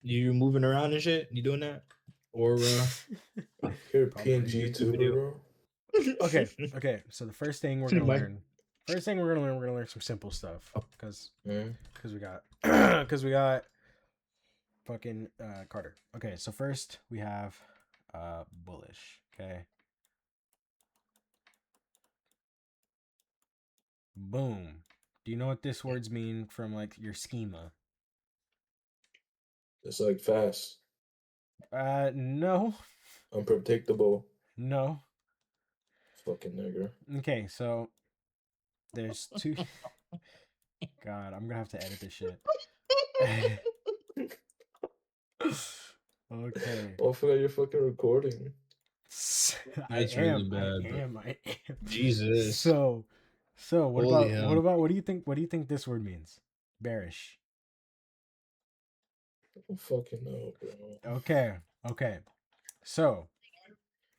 You moving around and shit? You doing that? Or You're a probably PNG YouTube tuber, video. bro. Okay. So the first thing we're gonna Mike. learn. First thing we're gonna learn some simple stuff because Mm. we got we got fucking Carter. Okay, so first we have bullish. Okay. Boom. Do you know what this words mean from like your schema? It's like fast, No. unpredictable. No. Fucking nigger. Okay, so there's two. God, I'm gonna have to edit this shit. Okay. Oh, I forgot you're fucking recording. That's really bad, bro. I am. Jesus. So what Holy about hell. what do you think this word means? Bearish. I don't fucking know, bro. Okay. So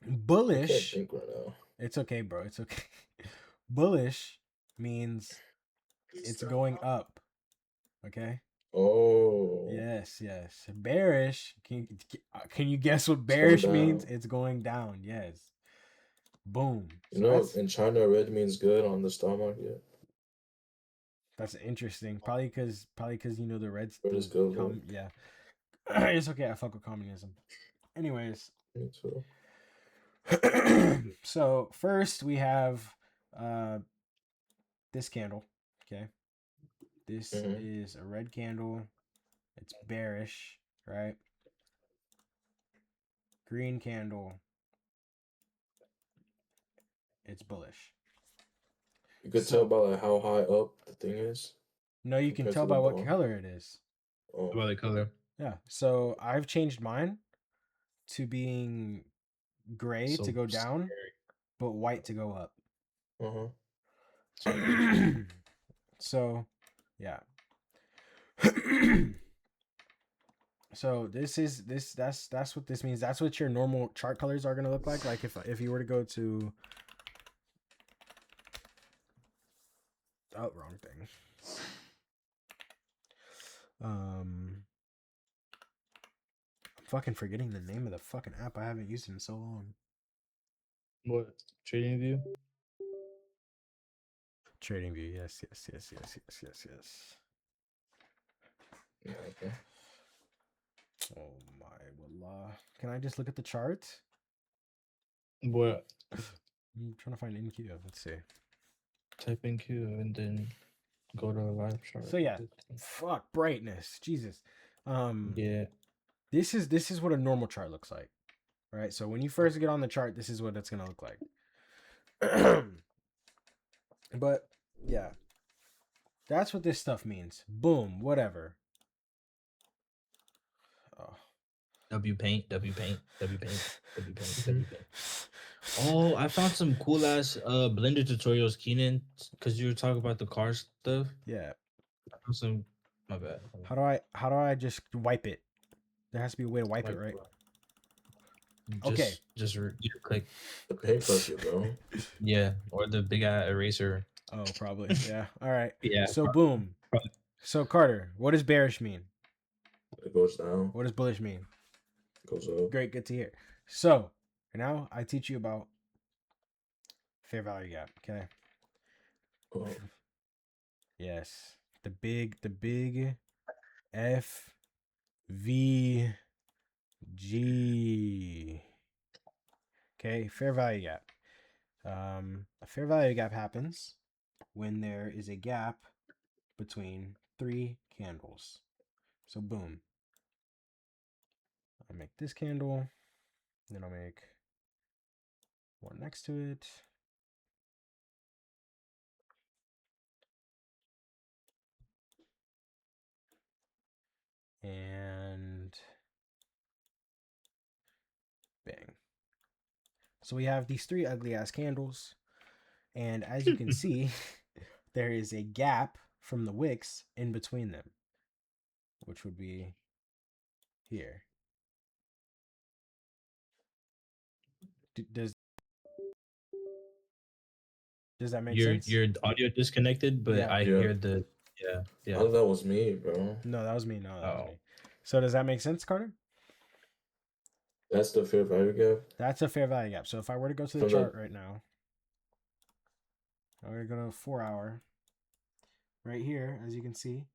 I can't bullish. think right now. It's okay, bro. It's okay. Bullish means it's going up. Okay? Oh. Yes. Bearish. Can you guess what bearish means? down. It's going down. Yes. Boom. You know, in China, red means good on the stock market. That's interesting. Probably because you know the Reds. Red is good, bro. Yeah. It's okay. I fuck with communism. Anyways. Me too. So first we have this candle. Okay. This is a red candle. It's bearish, right? Green candle. It's bullish. You could tell by like how high up the thing is. No, you can compared tell to the by what bottom. color it is. Oh. About the color. Yeah. So I've changed mine to being gray So to go down, scary. but white to go up. Uh-huh. So, yeah. So that's what this means. That's what your normal chart colors are gonna look like. Like if you were to go to wrong thing. I'm fucking forgetting the name of the fucking app. I haven't used it in so long. What? Trading View? Trading View, yes. Yeah, okay. Oh my wallah. Can I just look at the chart? What? I'm trying to find NQ. Let's see. Type in Q and then go to a live chart. So yeah. Fuck brightness. Jesus. Yeah. This is what a normal chart looks like. Right? So when you first get on the chart, this is what it's gonna look like. But yeah. That's what this stuff means. Boom, whatever. Oh. W paint. Oh, I found some cool ass Blender tutorials, Keenan, because you were talking about the car stuff. Yeah. I found some. My bad. How do I just wipe it? There has to be a way to wipe it, right? Okay. Just click the paintbrush, bro. Yeah, or the big eraser. Oh, probably. Yeah. All right. Yeah. So boom. So Carter, what does bearish mean? It goes down. What does bullish mean? It goes up. Great, good to hear. So now I teach you about fair value gap. Okay. Oh. Yes. The big FVG. Okay, fair value gap. A fair value gap happens when there is a gap between 3 candles. So boom. I'll make this candle, then I'll make one next to it. And bang. So we have these 3 ugly ass candles. And as you can see, there is a gap from the wicks in between them, which would be here. Does that make sense? Your audio disconnected, but Yeah. I hear the yeah. Oh, that was me, bro. No, that was me. No, that was me. So does that make sense, Carter? That's the fair value gap. That's a fair value gap. So if I were to go to the From the- chart right now, I'm gonna go to 4 hour. Right here, as you can see,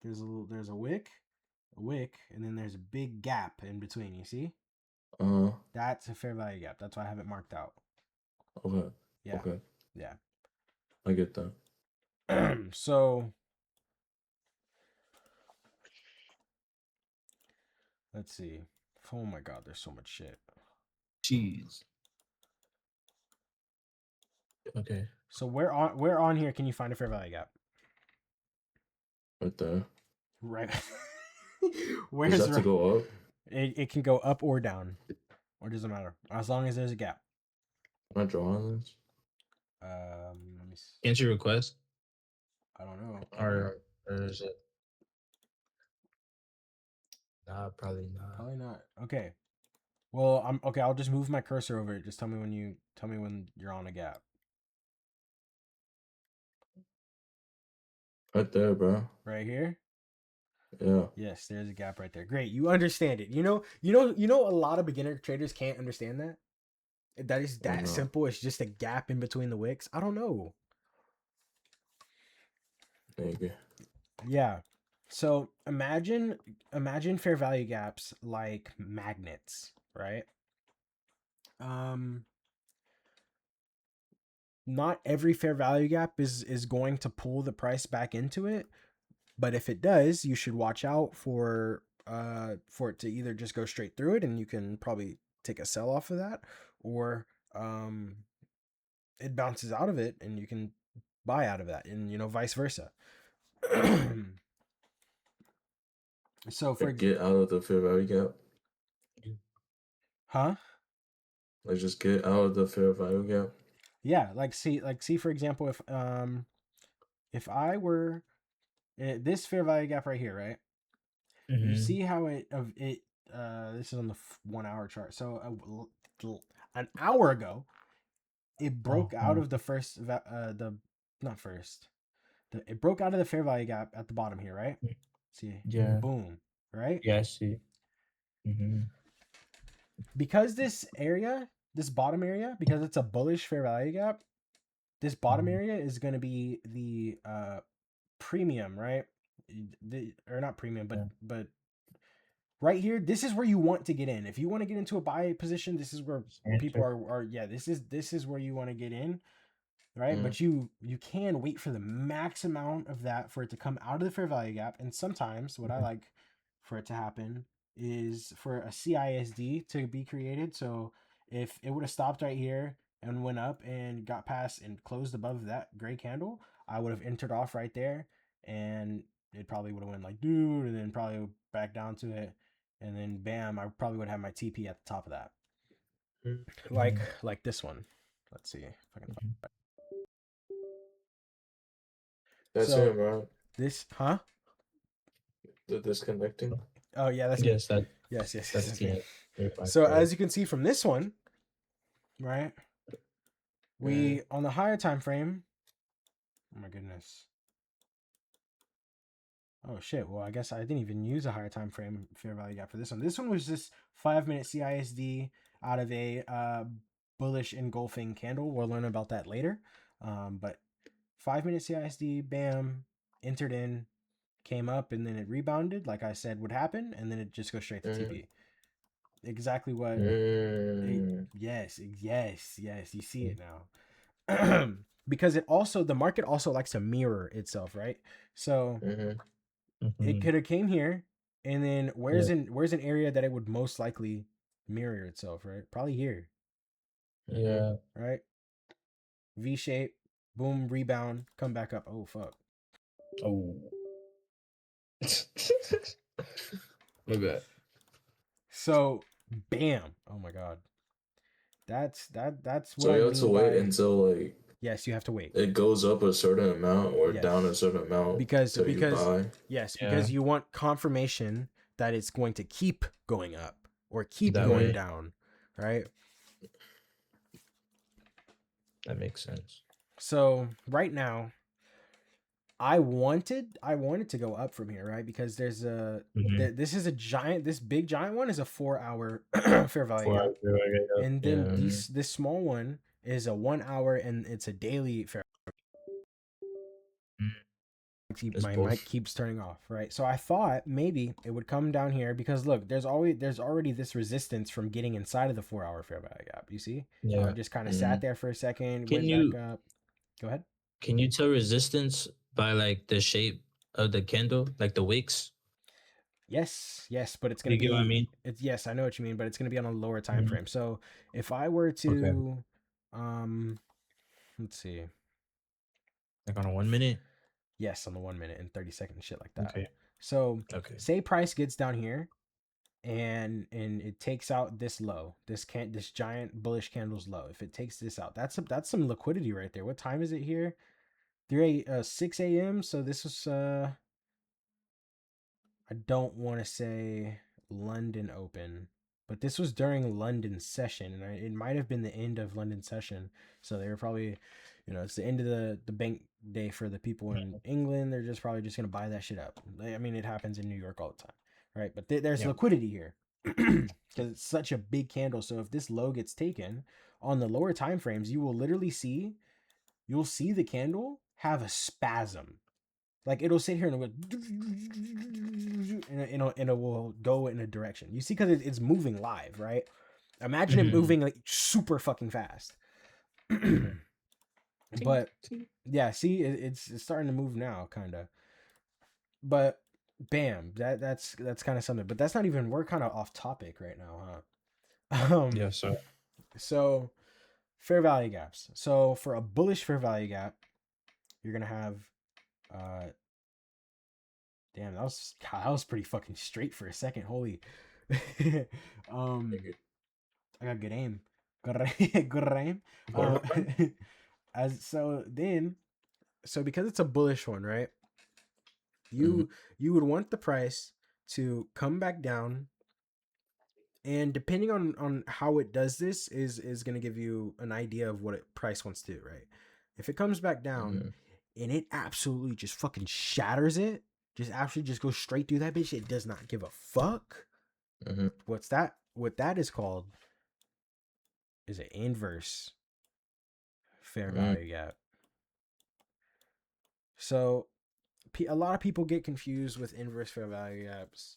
there's a wick, and then there's a big gap in between. You see? Uh-huh. That's a fair value gap. That's why I have it marked out. Okay. Yeah. Okay. Yeah. I get that. So let's see. Oh my god, there's so much shit. Jeez. Okay. So where on here can you find a fair value gap? Right there. Right. Does Where's that to go up? it can go up or down. Or doesn't matter. As long as there's a gap. Am I drawing this? Let me see. Answer your request. I don't know. Or is it? Nah, probably not. Probably not. Okay. Well, I'm okay. I'll just move my cursor over it. Just tell me when you're on a gap. Right there, bro. Right here. Yeah. Yes, there's a gap right there. Great, you understand it. A lot of beginner traders can't understand that. That is Why that not? simple. It's just a gap in between the wicks. I don't know. Maybe. Yeah. So imagine fair value gaps like magnets, right? Not every fair value gap is going to pull the price back into it, but if it does, you should watch out for it to either just go straight through it and you can probably take a sell off of that, or it bounces out of it and you can buy out of that, and vice versa. So for Get out of the fair value gap. huh? Like just get out of the fair value gap. Yeah, see for example, if I were this fair value gap right here, right? You Mhm. see how it this is on the 1 hour chart. So an hour ago, it broke out of the first it broke out of the fair value gap at the bottom here, right? See, Yeah. boom, right? Yeah, I see. Mm-hmm. Because this bottom area, because it's a bullish fair value gap, this bottom area is going to be the premium, right? Or not premium, but right here, this is where you want to get in. If you want to get into a buy position, this is where people are. Yeah, this is where you want to get in, right? But you can wait for the max amount of that for it to come out of the fair value gap. And sometimes what I like for it to happen is for a CISD to be created. So if it would have stopped right here and went up and got past and closed above that gray candle, I would have entered off right there, and it probably would have went like dude, and then probably back down to it, and then bam, I probably would have my TP at the top of that, like this one. Let's see if I can find it. That's So him, right? this, huh? The disconnecting. Oh yeah, that's Yes, me. that Yes, that's me. the So as you can see from this one, right? We Mm-hmm. on the higher time frame. Oh my goodness. Oh shit. Well, I guess I didn't even use a higher time frame fair value gap for this one. This one was just 5-minute CISD out of a bullish engulfing candle. We'll learn about that later. But 5-minute CISD, bam, entered in, came up, and then it rebounded, like I said would happen, and then it just goes straight to TP. Exactly what. Yes. You see it now. Because the market also likes to mirror itself, right? So it could have came here, and then where's an area that it would most likely mirror itself, right? Probably here. Yeah. Right. V shape, boom, rebound, come back up. Oh fuck. Oh. Look at. So, bam. Oh my god. That's what So I you mean have to wait by, until like yes, you have to wait. it goes up a certain amount or Yes. down a certain amount Because till you buy. yes, Yeah. because you want confirmation that it's going to keep going up or keep That going way. down, right? That makes sense. So right now, I wanted to go up from here, right? Because there's a Mhm. this is a giant, this big giant one is a 4 hour fair value 4 gap, hours fair value gap. and Yeah. then this small one is a 1 hour and it's a daily fair. Mhm. It's My mic both. keeps turning off, right? So I thought maybe it would come down here because look, there's already this resistance from getting inside of the 4 hour fair value gap. You see how Yeah. it just kind of sat Mm-hmm. there for a second, Can went back you up. Go ahead. can you tell resistance by like the shape of the candle, like the wicks? Yes, but it's gonna You get what I be mean? it's yes, I know what you mean, but it's gonna be on a lower time Mhm. frame. So if I were Okay. to um let's see. Like on a 1 minute? Yes, on the 1 minute and 30 second shit like that. Okay. So Okay. say price gets down here and it takes out this low, this giant bullish candle's low. If it takes this out, that's some liquidity right there. What time is it here? 6 a.m. So this was I don't want to say London open, but this was during London session, and it might have been the end of London session. So they were probably, it's the end of the bank day for the people in England. They're just probably just gonna buy that shit up. I mean, it happens in New York all the time, right? But there's Yeah. liquidity here because it's such a big candle. So if this low gets taken on the lower time frames, you will literally see the candle have a spasm. Like it'll sit here and it will go in a direction. You see, because it's moving live, right? Imagine it Mhm. moving like super fucking fast. Mhm. Ting, But ting. yeah, see, it's starting to move now, kind of. But bam, that's kind of something. But that's not even. We're kind of off topic right now, huh? Yeah, so So fair value gaps. So for a bullish fair value gap, you're gonna have uh damn, that was pretty fucking straight for a second. Holy. um, I got good aim. Good aim. Uh, as so then, so because it's a bullish one, right? Mm-hmm. You would want the price to come back down, and depending on how it does this is going to give you an idea of what price wants to do, right? If it comes back down Mm-hmm. and it absolutely just fucking shatters it, just actually just goes straight through that bitch, it does not give a fuck. Mm-hmm. What that is called is an inverse fair Mm-hmm. value gap. So a lot of people get confused with inverse fair value gaps.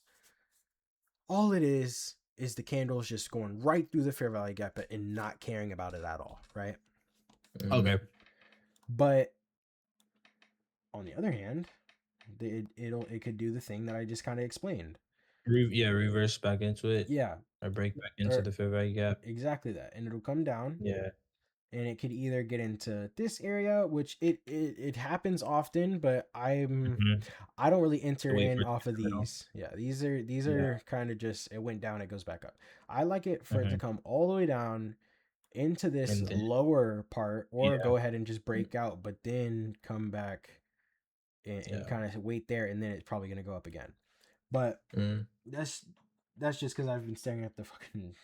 All it is the candles just going right through the fair value gap and not caring about it at all, right? okay. But on the other hand, it could do the thing that I just kind of explained. Reverse back into it. Yeah, Or break back into or the fair value gap. exactly that, and it'll come down, Yeah. and it could either get into this area, which it happens often, but Mhm. I don't really enter Wait for in it off to of settle. these. Yeah, these Yeah. are kind of just, it went down, it goes back up. I like it for it to Mhm. come all the way down into this And then lower part, or yeah. go ahead and just break out, but then come back and Yeah. kind of wait there, and then it's probably gonna go up again. But Mm-hmm. that's just because I've been staring at the fucking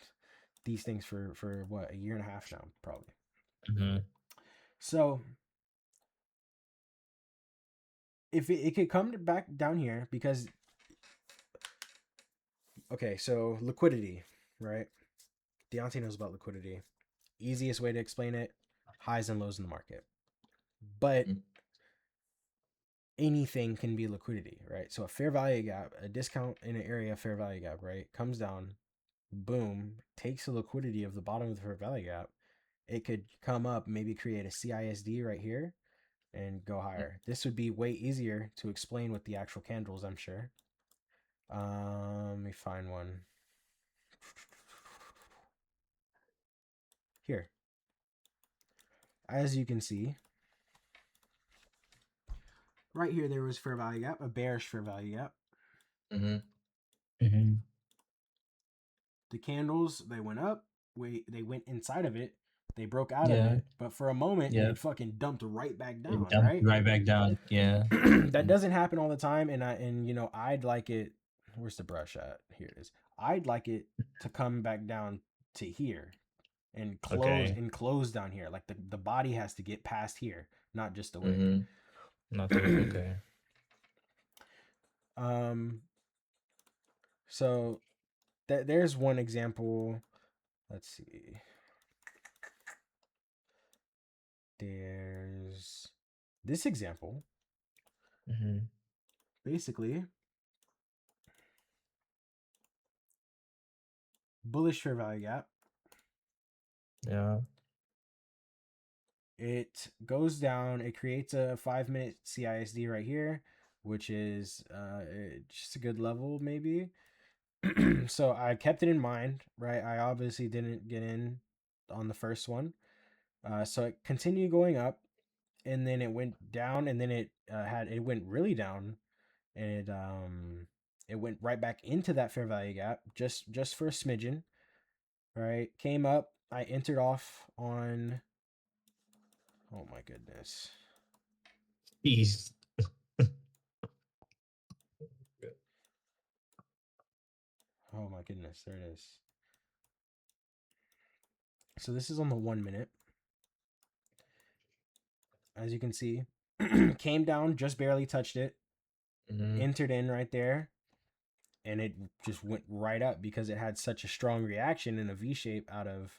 these things for what, a year and a half now, probably. Mhm. So if it could come back down here, because okay, so liquidity, right? Deontay knows about liquidity. Easiest way to explain it: highs and lows in the market. But anything can be liquidity, right? So a fair value gap, a discount in an area, fair value gap, right, comes down, boom, takes the liquidity of the bottom of the fair value gap. It could come up, maybe create a CISD right here and go higher. This would be way easier to explain with the actual candles, I'm sure. Let me find one. Here. As you can see, right here there was fair value gap, a bearish fair value gap. Mm-hmm. Mhm. The candles, they went up, they went inside of it, they broke out of Yeah. it, but for a moment Yeah. it fucking dumped right back It down, dumped right? right back down. Yeah. That doesn't happen all the time, and I'd like it. Where's the brush at? Here it is. I'd like it to come back down to here and Okay. close down here. Like the body has to get past here, not just the wick. Mm-hmm. Not those. Okay. So there's one example. Let's see. There's this example. Mm-hmm. Basically, bullish fair value gap. Yeah. It goes down. It creates a 5-minute CISD right here, which is just a good level maybe. So I kept it in mind, right? I obviously didn't get in on the first one. So it continued going up, and then it went down, and then it went really down, and it went right back into that fair value gap just for a smidgen, right? Came up. I entered off on. Oh my goodness. Jeez. Oh my goodness. There it is. So this is on the 1 minute. As you can see, came down, just barely touched it, Mm-hmm. entered in right there, and it just went right up because it had such a strong reaction in a V shape out of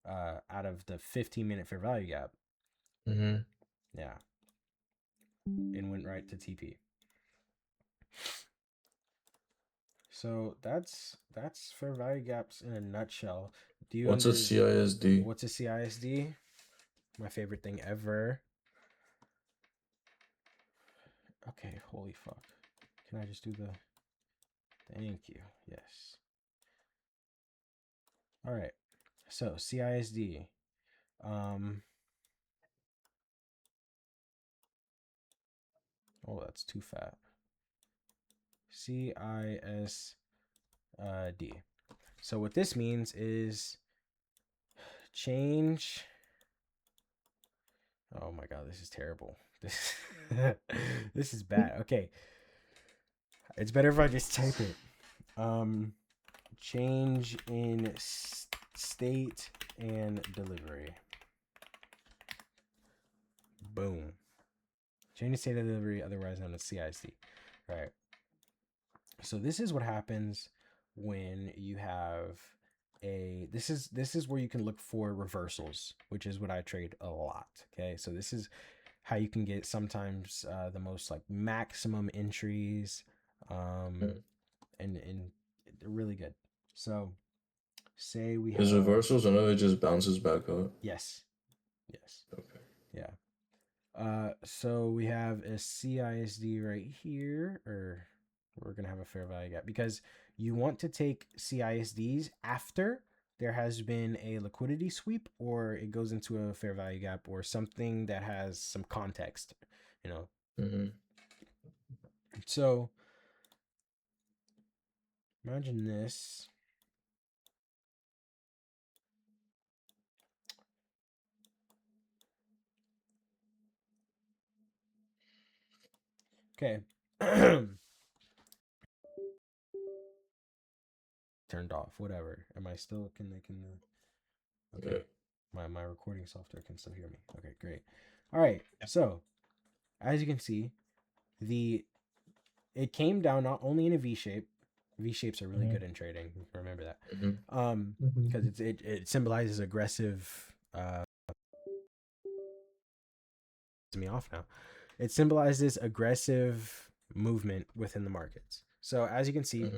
the 15-minute fair value gap. Mm-hmm. Yeah. And went right to TP. So that's fair value gaps in a nutshell. Do you What's a CISD? What's a CISD? My favorite thing ever. Okay, holy fuck. Can I just do the thank you. Yes. All right. So, CISD. Oh, that's too fat. CISD. So what this means is change. Oh my god, this is terrible. This this is bad. Okay. It's better if I just type it. Change in state and delivery. Boom. Change in state of delivery, otherwise known as CISD. All right. So this is what happens when you have this is where you can look for reversals, which is what I trade a lot. Okay, so this is how you can get sometimes the most like maximum entries, and they're really good. So say we have Is reversals or no? It just bounces back up. yes. Okay. Yeah. So we have a CISD right here, or we're gonna have a fair value gap because you want to take CISDs after there has been a liquidity sweep or it goes into a fair value gap or something that has some context, you know. Mm-hmm. So imagine this. Okay. Turned off, whatever. Am I still okay. Yeah. My recording software can still hear me. Okay, great. All right. So, as you can see, it came down not only in a V shape. V shapes are really good in trading. Remember that. Because it symbolizes aggressive. Me off now. It symbolizes aggressive movement within the markets. So as you can see,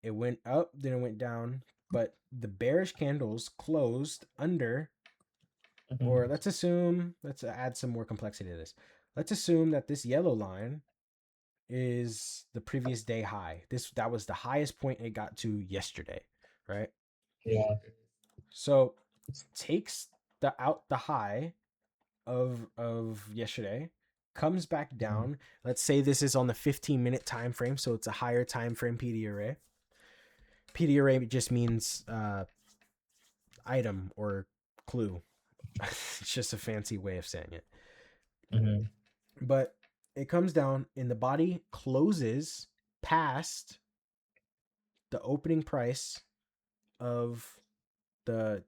it went up, then it went down, but the bearish candles closed under. Or let's add some more complexity to this. Let's assume that this yellow line is the previous day high. That was the highest point it got to yesterday, right? Yeah. So takes the high of yesterday, comes back down. Let's say this is on the 15-minute time frame, so it's a higher time frame PD array. PD array just means item or clue. It's just a fancy way of saying it. But it comes down and the body closes past the opening price of the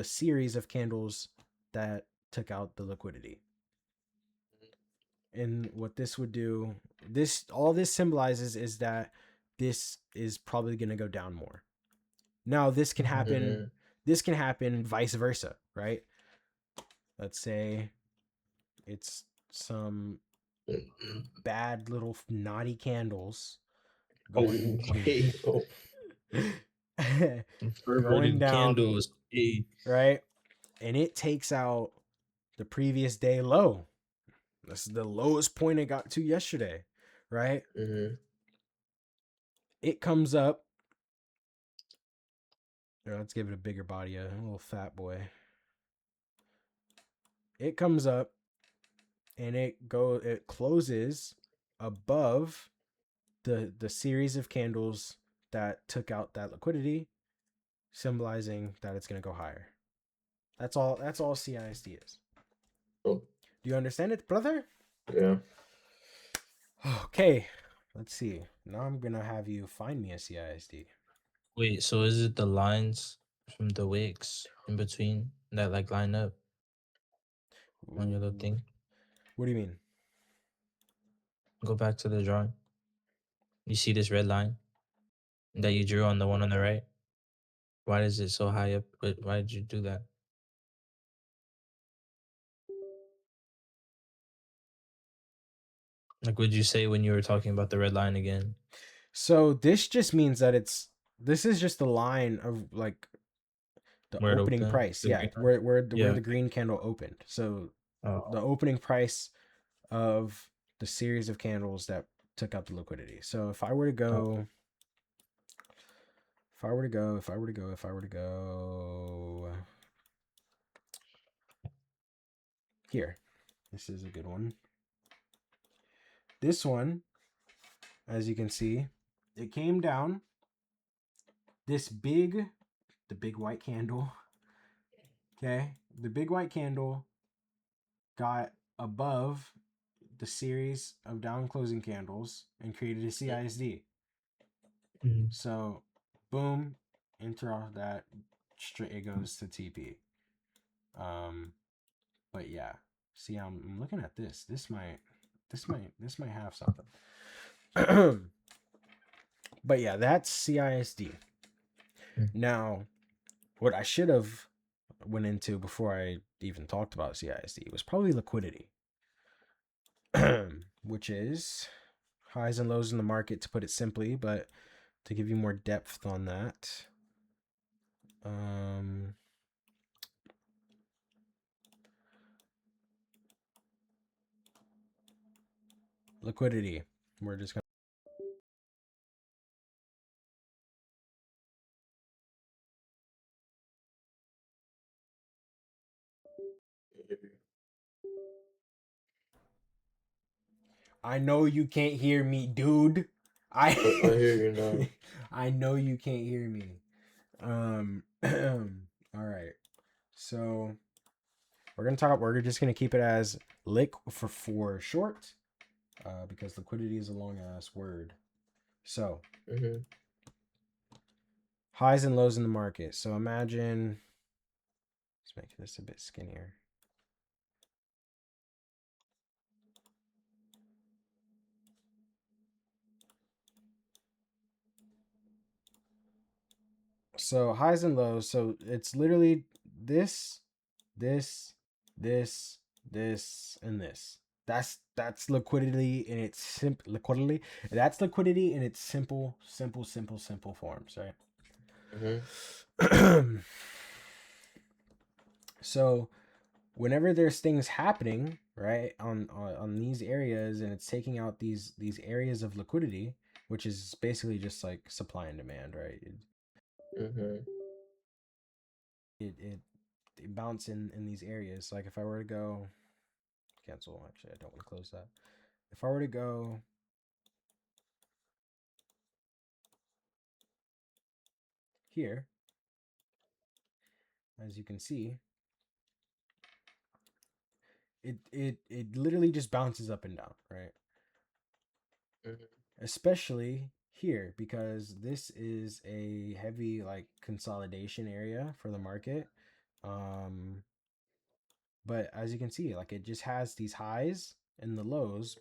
series of candles that took out the liquidity. And what this would do, all this symbolizes is that this is probably going to go down more. Now this can happen. Mhm. This can happen vice versa, right? Let's say it's some bad little naughty candles Oh going wait. Oh. going Perverted down, candles. Hey. right? And it takes out the previous day low. This is the lowest point it got to yesterday, right? Mhm. It comes up. Let's give it a bigger body, a little fat boy. It comes up and it closes above the series of candles that took out that liquidity, symbolizing that it's going to go higher. That's all CISD is. Oh. Do you understand it, brother? Yeah. Okay, let's see. Now I'm going to have you find me a CISD. Wait, so is it the lines from the wicks in between that like line up on your little thing? What do you mean? Go back to the drawing. You see this red line that you drew on the one on the right? Why is it so high up? Why did you do that? Like, what'd you say when you were talking about the red line again? So this just means that this is just the line of like the Where it opening opened? price. The Yeah, green line? where Yeah. the green candle opened. So the Oh, opening price of the series of candles that took out the liquidity. So if I were to okay. go, if I were to go, if I were to go, if I were to go here, this is a good one. This one, as you can see, it came down. This big, the big white candle. Okay, the big white candle got above the series of down closing candles and created a CISD. Mhm. So, boom, enter off that, straight it goes to TP. But yeah, see, I'm looking at this. This might have something. But yeah, that's CISD. Mm. Now, what I should have went into before I even talked about CISD was probably liquidity, which is highs and lows in the market, to put it simply. But to give you more depth on that, liquidity. We're just gonna. I know you can't hear me, dude. I I hear you now. I know you can't hear me. All right. So we're just gonna keep it as lick for short, because liquidity is a long ass word. So Mhm. highs and lows in the market. So imagine, let's make this a bit skinnier. So highs and lows. So it's literally this, this, this, this, and this. That's liquidity in its liquidity. That's liquidity in its simple forms, Mhm. right? So whenever there's things happening, right, on these areas, and it's taking out these areas of liquidity, which is basically just like supply and demand, right? Mhm. It bounce in these areas. Like if I were to go cancel, actually I don't want to close that. If I were to go here, as you can see, it literally just bounces up and down, right? Mhm. Especially here, because this is a heavy like consolidation area for the market. um but as you can see, like it just has these highs and the lows.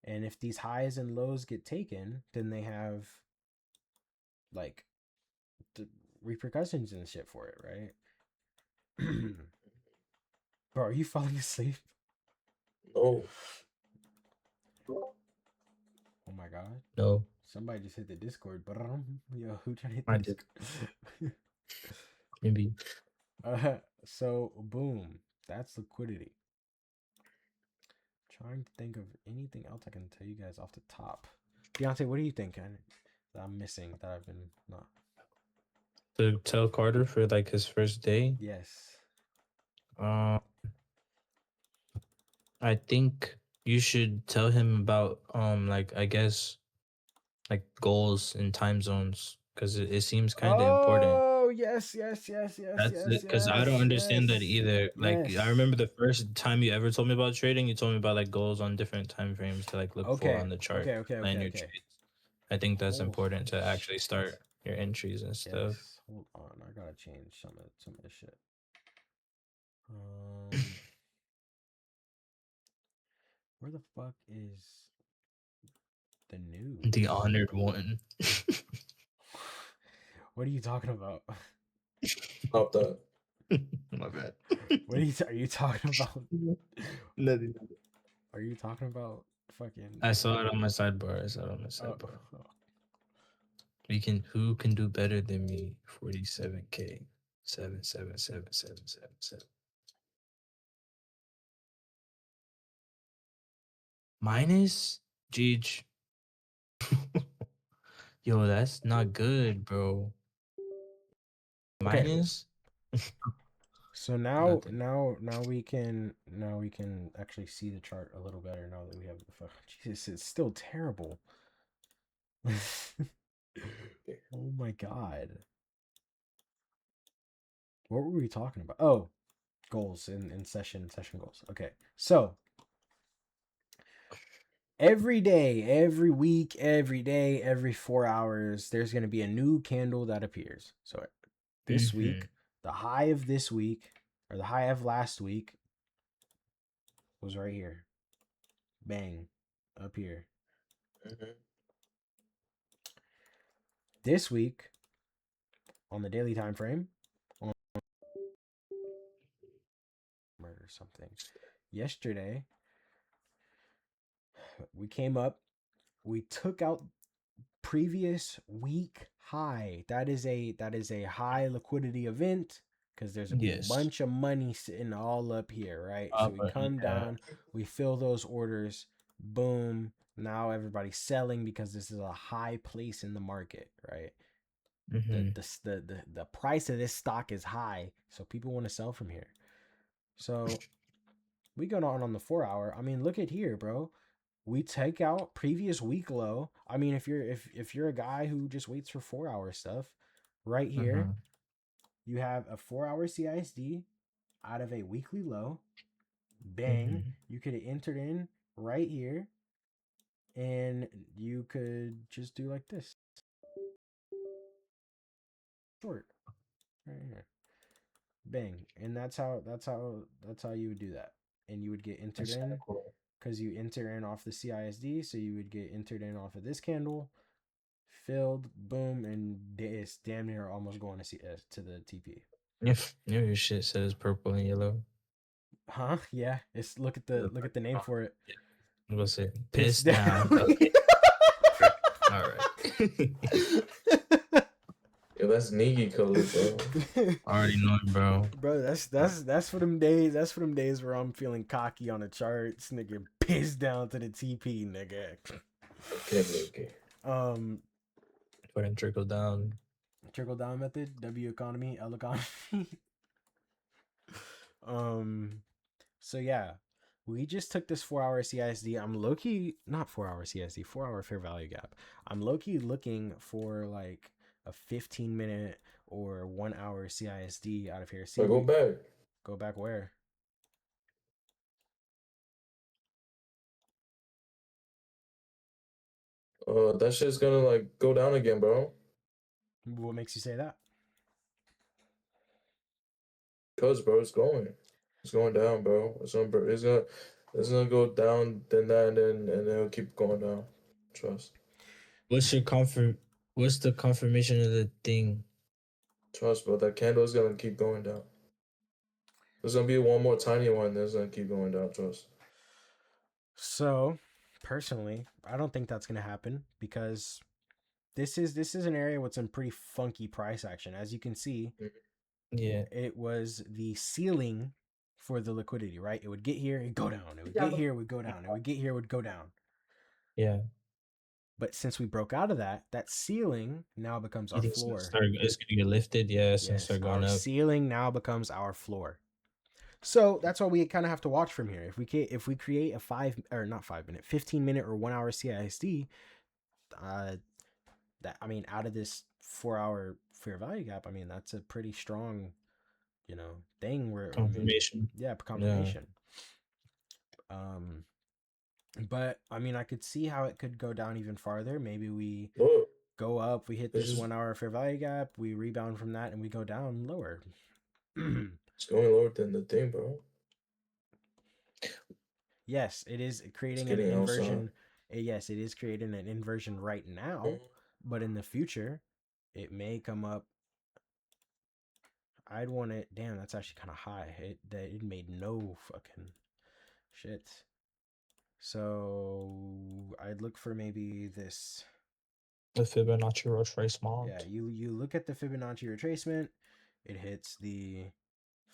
And if these highs and lows get taken, then they have like the repercussions and shit for it, right? Bro, are you falling asleep? No. Oh my god. No, Somebody just hit the Discord. Yo, who tried to hit I the did. Discord? Maybe. So boom. That's liquidity. Trying to think of anything else I can tell you guys off the top. Deontay, what do you think that I'm missing that I've been not? To tell Carter for like his first day. Yes. I think you should tell him about like I guess like goals and time zones because it seems kind of important. Oh yes, yes, yes, yes, That's yes, it, because I don't yes, understand that yes, either. Like I yes. remember the first time you ever told me about trading, you told me about like goals on different time frames to like look for Okay, on the chart, okay, okay, plan okay, your okay. trades. I think that's Oh important to actually shit. start your entries and stuff. Yes. Hold on, I gotta change some of this shit. Um, where the fuck is the news? The honored one. What are you talking about? Stop that. My bad. What are you talking about? Nothing. Are you talking about fucking? I saw it on my sidebar. I saw it on my Oh, sidebar. Who can do better than me? 47K. 7777777. Minus Jeej. Yo, that's not good, bro. okay. Minus So now, nothing. now we can actually see the chart a little better now that we have the fuck. Jesus, it's still terrible. Oh my god. What were we talking about? Oh, goals in session goals. Okay. So, every day, every week, every day, every 4 hours, there's going to be a new candle that appears. So, this week, the high of this week or the high of last week was right here. Bang. Up here. Mm-hmm. This week on the daily time frame on or something. Yesterday we came up, we took out previous week high. That is a high liquidity event because there's a Yes. bunch of money sitting all up here, right? So we But come yeah. down, we fill those orders, boom. Now everybody's selling because this is a high place in the market, right? Mm-hmm. The price of this stock is high, so people want to sell from here. So we go on the 4 hour. I mean, look at here, bro. We take out previous week low. I mean, if you're a guy who just waits for 4 hour stuff, right here, you have a 4 hour CISD out of a weekly low. Bang. You could have entered in right here, and you could just do like this. Short. Right here. Bang. And that's how you would do that. And you would get entered That's kind in of cool. because you enter in off the CISD, so you would get entered in off of this candle, filled, boom, and it's damn near almost going to the TP. If your shit says purple and yellow. Huh? Yeah. It's look at the name for it. Yeah. I'm gonna say Piss piss down. Okay. All right. Yeah, that's Niggy color, bro. Already know it, bro. Bro, that's for them days. That's for them days where I'm feeling cocky on the charts, nigga. Pissed down to the TP, nigga. Okay. For them trickle down. Trickle down method, W economy, L economy. So yeah, we just took this 4 hour CISD. I'm low key, not 4 hour CISD, 4 hour fair value gap. I'm low key looking for like a 15-minute or 1 hour CISD out of here. See, So go back. Go back where? That shit's gonna like go down again, bro. What makes you say that? Cause bro, it's going down, bro. It's gonna. It's gonna go down, then that, and then it'll keep going down. Trust. What's the confirmation of the thing? Trust, bro. That candle is gonna keep going down. There's gonna be one more tiny one that's gonna keep going down. Trust. So, personally, I don't think that's gonna happen because this is an area with some pretty funky price action. As you can see, Yeah. it was the ceiling for the liquidity, right? It would get here, it'd go down. It would get here, it would go down. It would get here, it would go down. Yeah. But since we broke out of that, that ceiling now becomes You our think it's gonna floor. it's gonna get lifted? Yeah, it's gonna Yes, start going our up. ceiling now becomes our floor. So that's what we kind of have to watch from here. If we create a 15-minute or 1 hour CISD, that, I mean, out of this 4 hour fair value gap, I mean, that's a pretty strong, thing where, Confirmation. yeah, confirmation. But I mean, I could see how it could go down even farther. Maybe we Look, go up, we hit this just 1 hour fair value gap, we rebound from that, and we go down lower. it's going lower than the thing, bro. Yes, it is creating an getting inversion. Yes, it is creating an inversion right now, Mhm. but in the future, it may come up. I'd want it. Damn, that's actually kind of high. It made no fucking shit. So I'd look for maybe this. The Fibonacci retracement. Yeah, you look at the Fibonacci retracement. It hits the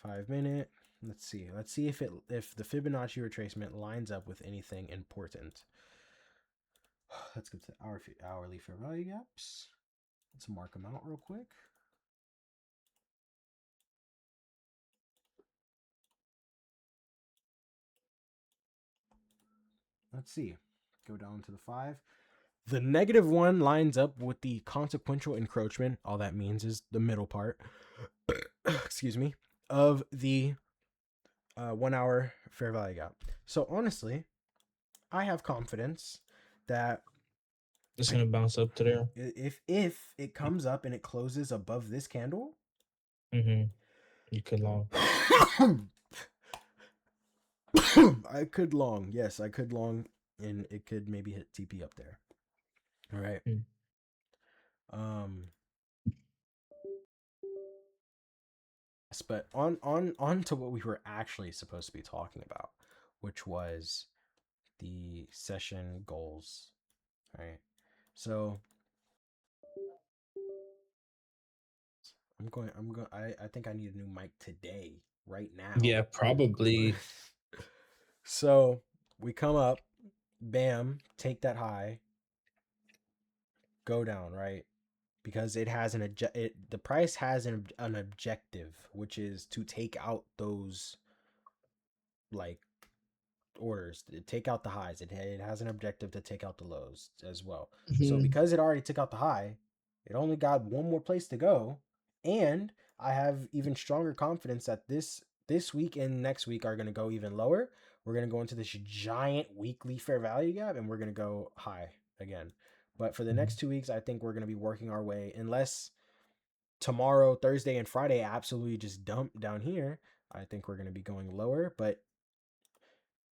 5-minute. Let's see if the Fibonacci retracement lines up with anything important. Let's get to hourly fair value gaps. Let's mark them out real quick. Let's see. Go down to the 5. The -1 lines up with the consequential encroachment. All that means is the middle part, excuse me, of the 1 hour fair value gap. So honestly, I have confidence that It's gonna bounce up to there. if it comes up and it closes above this candle, You could long. I could long. Yes, I could long, and it could maybe hit TP up there. All right. But on to what we were actually supposed to be talking about, which was the session goals. All right. So I think I need a new mic today, right now. Yeah, probably. So we come up, bam, take that high, go down, right? Because it has the price has an objective, which is to take out those like orders, take out the highs. It has an objective to take out the lows as well. So because it already took out the high, it only got one more place to go, and I have even stronger confidence that this week and next week are going to go even lower. We're going to go into this giant weekly fair value gap, and we're going to go high again. But for the next 2 weeks, I think we're going to be working our way, unless tomorrow, Thursday, and Friday absolutely just dump down here. I think we're going to be going lower, but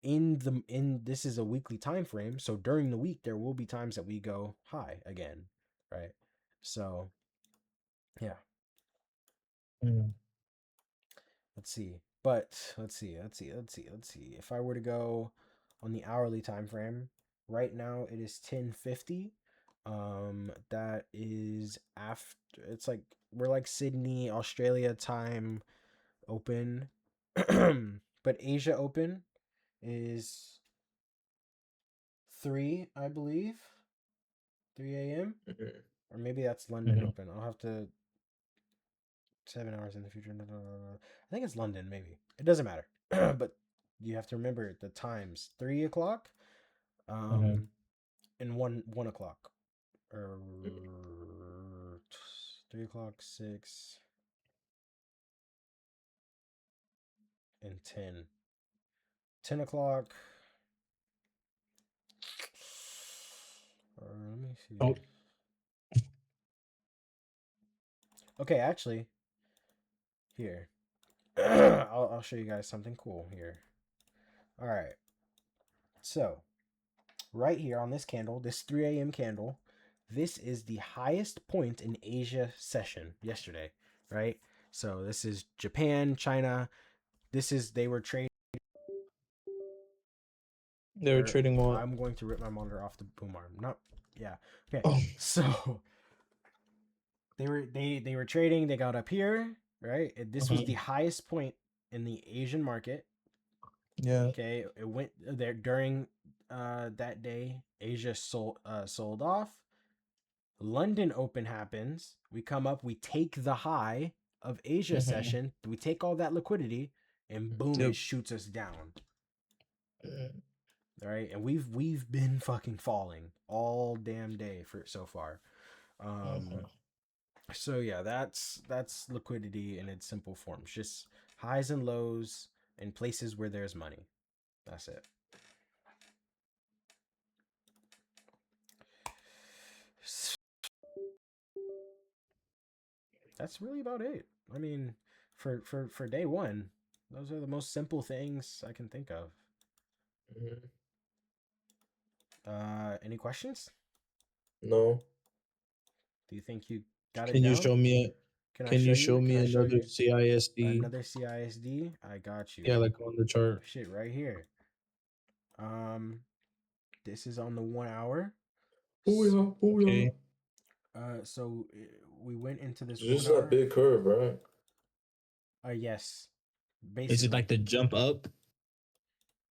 in this is a weekly time frame, so during the week there will be times that we go high again, right? So yeah, let's see. If I were to go on the hourly time frame, right now it is 10:50. That is after, it's like we're like Sydney, Australia time open. But Asia open is 3, I believe. 3 a.m. Or maybe that's London open. I'll have to 7 hours in the future. I think it's London, maybe. It doesn't matter. But you have to remember the times: 3 o'clock, and 1 o'clock, or 3 o'clock, 6, and 10. 10 o'clock. Let me see. Oh. Okay, actually, here. I'll show you guys something cool here. All right. So, right here on this candle, this 3 a.m. candle, this is the highest point in Asia session yesterday, right? So this is Japan, China. They were trading. They were trading what? I'm going to rip my monitor off the boom arm. No, yeah. Okay. Oh. So they were trading. They got up here, right? This was the highest point in the Asian market. Yeah. Okay, it went there during that day. Asia sold off. London Open happens. We come up. We take the high of Asia session. We take all that liquidity, and boom, it shoots us down. All right, and we've been fucking falling all damn day for so far. So yeah, that's liquidity in its simple forms. Just highs and lows in places where there's money. That's it. That's really about it. I mean, for day one, those are the most simple things I can think of. Any questions? No. Do you think you got it Can down? you show me Can you show me another CISD? Another CISD? I got you. Yeah, like on the chart. Shit, right here. This is on the 1 hour. Okay. So we went into this. It's just that big curve, right? Yes. Basically. Is it like the jump up?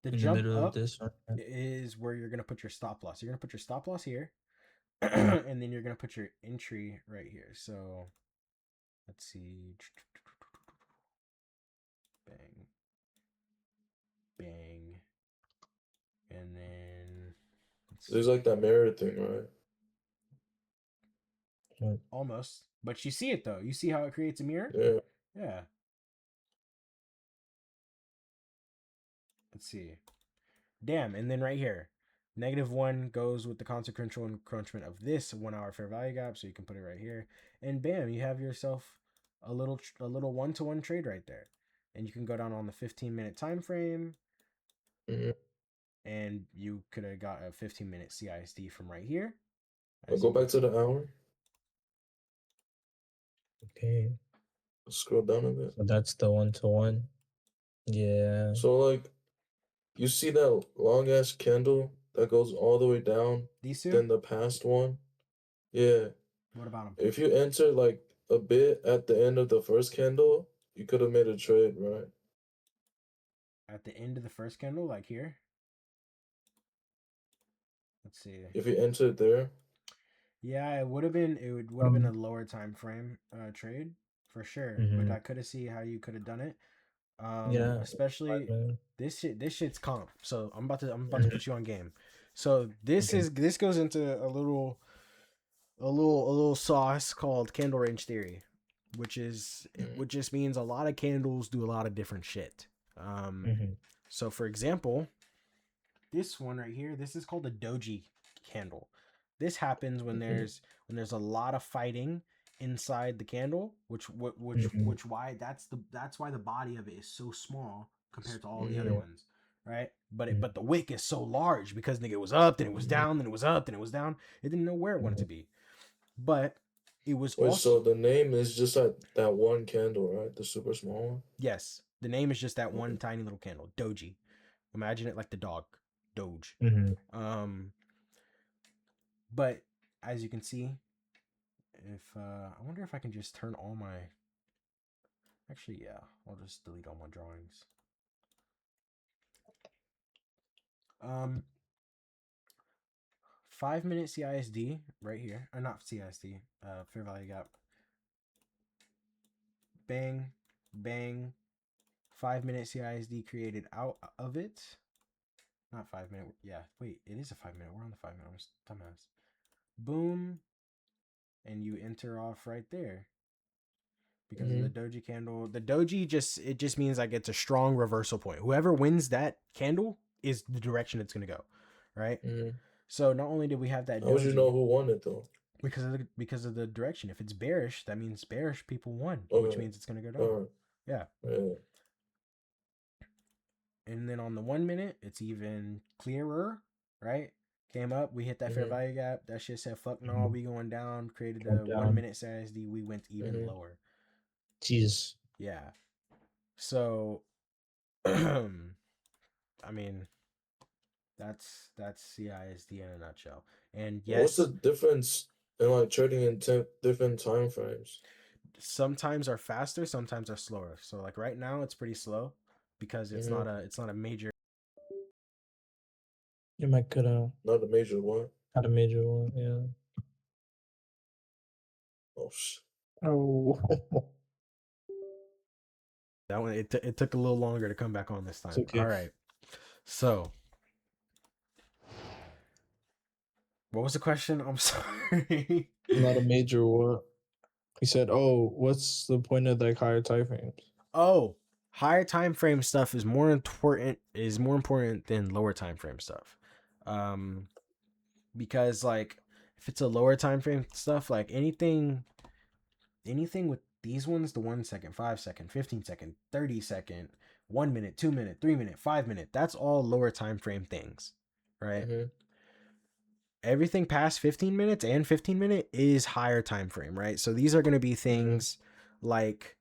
The in jump the middle up of this one? is where you're gonna put your stop loss. You're gonna put your stop loss here, and then you're gonna put your entry right here. So let's see. Bang. Bang. And then there's like that mirror thing, right? Almost. But you see it though. You see how it creates a mirror? Yeah. Yeah. Let's see. Damn. And then right here, -1 goes with the consequential encroachment of this 1 hour fair value gap. So you can put it right here. And bam, you have yourself a little 1-to-1 trade right there. And you can go down on the 15-minute time frame. And you could have got a 15-minute CISD from right here. I'll go back to the hour. Okay. Scroll down a bit. So that's the 1-to-1. Yeah. So like, you see that long ass candle that goes all the way down? These two? Then the past one? Yeah. What about them? If you enter like a bit at the end of the first candle, you could have made a trade, right? At the end of the first candle, like here? Let's see. If you entered there? Yeah, it would have been a lower time frame trade for sure. But I could have seen how you could have done it. Yeah. Especially this shit's comp. So I'm about to put you on game. So this goes into a little sauce called candle range theory, which just means a lot of candles do a lot of different shit. So for example, this one right here, this is called a doji candle. This happens when there's a lot of fighting inside the candle, which why that's why the body of it is so small compared to all the other ones, right? But the wick is so large because nigga, it was up, then it was down, then it was up, then it was down. It didn't know where it wanted to be, but it was also. So the name is just that one candle, right? The super small one. Yes, the name is just that one tiny little candle, doji. Imagine it like the dog, Doge. But as you can see, if I wonder if I can just turn all my. Actually, yeah, I'll just delete all my drawings. 5-minute CISD right here, or not CISD, fair value gap. Bang, bang. 5-minute CISD created out of it. Not 5-minute. Yeah, wait, it is a 5-minute. We're on the 5-minute. I'm dumbass. Boom, and you enter off right there. Because of the doji candle. The doji just means like it's a strong reversal point. Whoever wins that candle is the direction it's gonna go, right? So not only did we have that. How would you know who won it though? Because of the direction. If it's bearish, that means bearish people won, which means it's gonna go down. Yeah. And then on the 1 minute, it's even clearer, right? Came up, we hit that fair Mhm. value gap. That shit said, fuck no, Mhm. we going down. Created Going a 1 down. minute CISD. We went even Mhm. lower. Jesus. Yeah. So, I mean, that's CISD in a nutshell. And What's the yes, difference in like trading in different time frames? sometimes are faster, sometimes are slower. So like right now, it's pretty slow because it's Mhm. not a major. You might could have Not a major one. had a major one. Yeah. Oh sh. Oh. That one it took a little longer to come back on this It's time. okay. All right. So, what was the question? I'm sorry. Not a major what? He said, "Oh, what's the point of like higher time frames?" Oh, higher time frame stuff is more important than lower time frame stuff. Because like if it's a lower time frame stuff, like anything with these ones, the 1 second, 5 second, 15 second, 30 second, 1 minute, 2 minute, 3 minute, 5 minute, that's all lower time frame things, right? Mhm. Everything past 15 minutes and 15-minute is higher time frame, right? So these are going to be things like,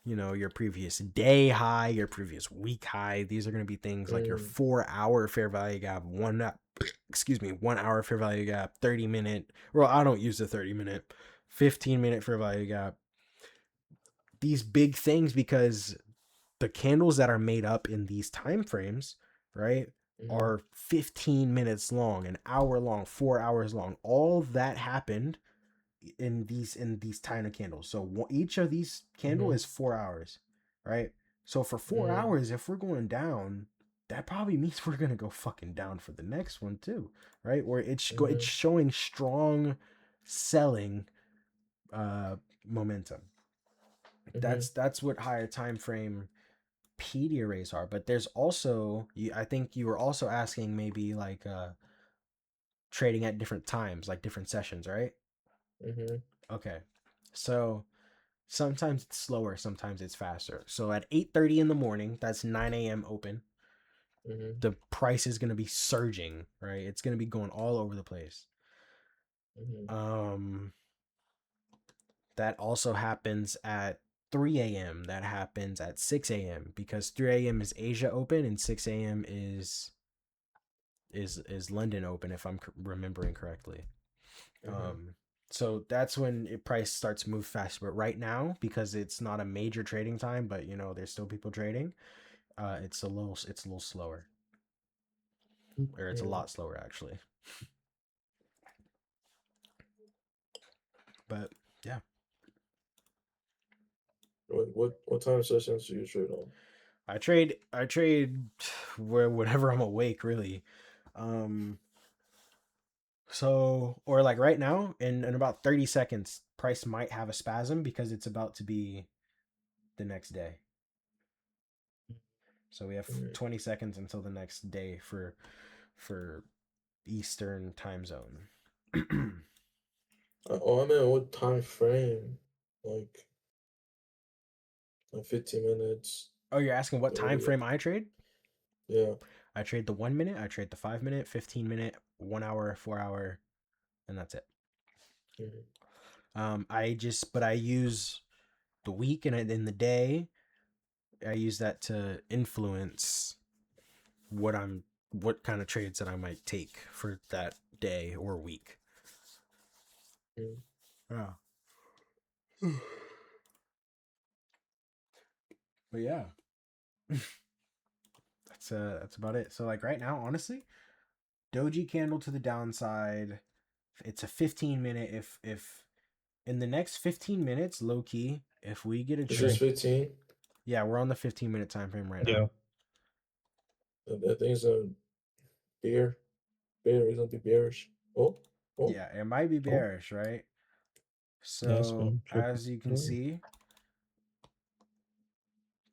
you know, your previous day high, your previous week high. These are going to be things like your 4-hour fair value gap, 1 hour fair value gap, 30-minute. Well, I don't use the 30-minute, 15-minute fair value gap. These big things, because the candles that are made up in these time frames, right, are 15 minutes long, an hour long, 4 hours long. All that happened in these tiny candles. So each of these candle is 4 hours, right? So for 4 hours, if we're going down, that probably means we're gonna go fucking down for the next one too, right? Where it's showing strong selling momentum. That's what higher time frame PD arrays are. But there's also, I think you were also asking maybe like trading at different times, like different sessions, right? Mhm. Okay. So sometimes it's slower, sometimes it's faster. So at 8:30 in the morning, that's 9 a.m. open, Mhm. the price is going to be surging, right? It's going to be going all over the place. Mhm. That also happens at 3 a.m. That happens at 6 a.m. because 3 a.m. is Asia open and 6 a.m. is London open, if I'm remembering correctly. So that's when price starts to move fast. But right now, because it's not a major trading time, but you know there's still people trading, it's a little slower, or it's a lot slower actually. But yeah, What time sessions do you trade on? I trade whenever I'm awake, really. So, or like right now, in about 30 seconds, price might have a spasm because it's about to be the next day. So we have 20 seconds until the next day for Eastern time zone. Oh, I mean, what time frame? Like 15 minutes, Oh, you're asking what time 30. frame I trade? Yeah. I trade the 1 minute, I trade the 5 minute, 15-minute, 1 hour, 4 hour, and that's it. But I use the week and in the day, I use that to influence what kind of trades that I might take for that day or week. Yeah. But yeah. That's about it. So like right now, honestly, doji candle to the downside. It's a 15-minute. If in the next 15 minutes, low key, if we get a It's just trade, 15. yeah, we're on the 15-minute time frame right Yeah. now. I think it's a bear. It's gonna be bearish. Oh, oh, Yeah, it might be oh. bearish, right? Yeah, it's So been tripping. as you can see,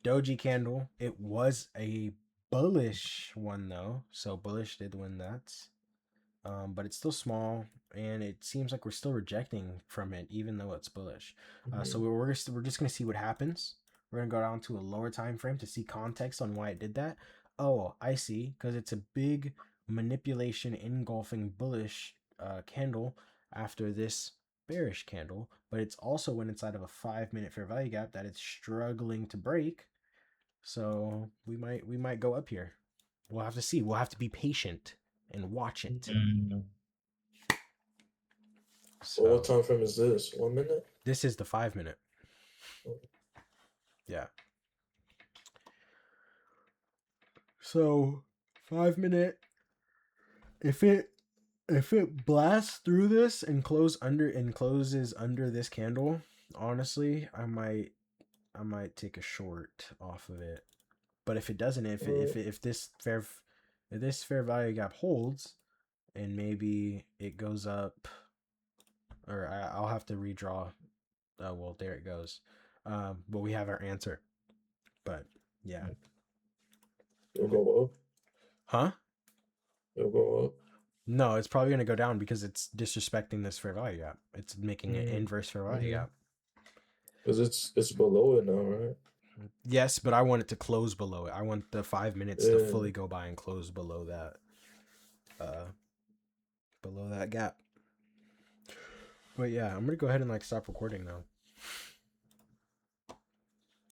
doji candle, it was a bullish one though. So bullish did win that. But it's still small, and it seems like we're still rejecting from it, even though it's bullish. So we're just gonna see what happens. We're gonna go down to a lower time frame to see context on why it did that. Oh, I see. Because it's a big manipulation engulfing bullish candle after this bearish candle, but it's also when inside of a 5-minute fair value gap that it's struggling to break. So we might go up here. We'll have to see. We'll have to be patient and watch it. Mm. So Well, what time frame is this? 1 minute? this is the 5-minute. Oh. Yeah. So 5-minute. If it blasts through this and closes under this candle, honestly, I might take a short off of it. But if it doesn't, if this fair value gap holds, and maybe it goes up, or I'll have to redraw. Well, there it goes. But we have our answer. But yeah. It'll go up. Huh? It'll go up. No, it's probably going to go down because it's disrespecting this fair value gap. It's making an inverse fair value gap. Because it's below it now, right? Yes, but I want it to close below it. I want the 5 minutes to fully go by and close below that gap. But yeah, I'm going to go ahead and stop recording now.